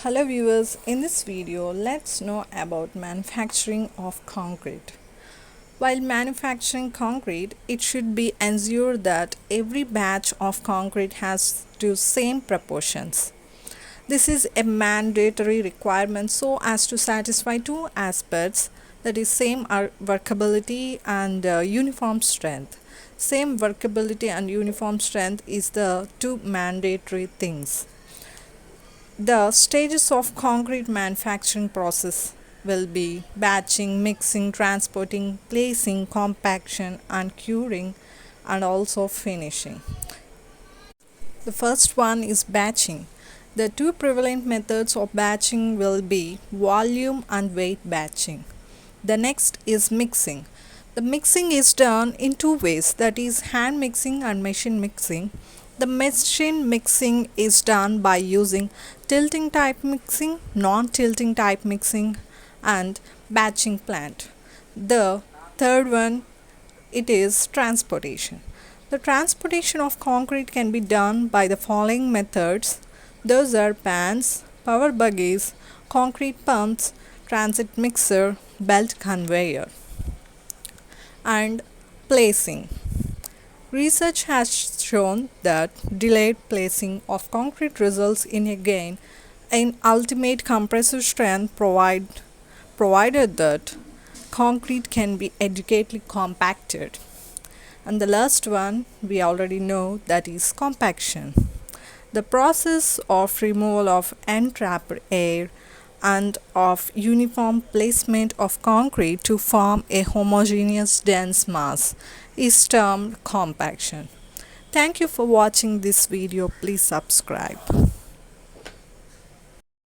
Hello viewers, in this video let's know about manufacturing of concrete. While manufacturing concrete, it should be ensured that every batch of concrete has to same proportions. This is a mandatory requirement so as to satisfy two aspects, that is same workability and uniform strength. Same workability and uniform strength is the two mandatory things. The stages of concrete manufacturing process will be batching, mixing, transporting, placing, compaction and curing, and also finishing. The first one is batching. The two prevalent methods of batching will be volume and weight batching. The next is mixing. The mixing is done in two ways, that is hand mixing and machine mixing. The machine mixing is done by using tilting type mixing, non-tilting type mixing and batching plant. The third one, it is transportation. The transportation of concrete can be done by the following methods. Those are pans, power buggies, concrete pumps, transit mixer, belt conveyor. And placing. Research has shown that delayed placing of concrete results in a gain in ultimate compressive strength provided that concrete can be adequately compacted. And the last one we already know, that is compaction. The process of removal of entrapped air and of uniform placement of concrete to form a homogeneous dense mass is termed compaction. Thank you for watching this video. Please subscribe.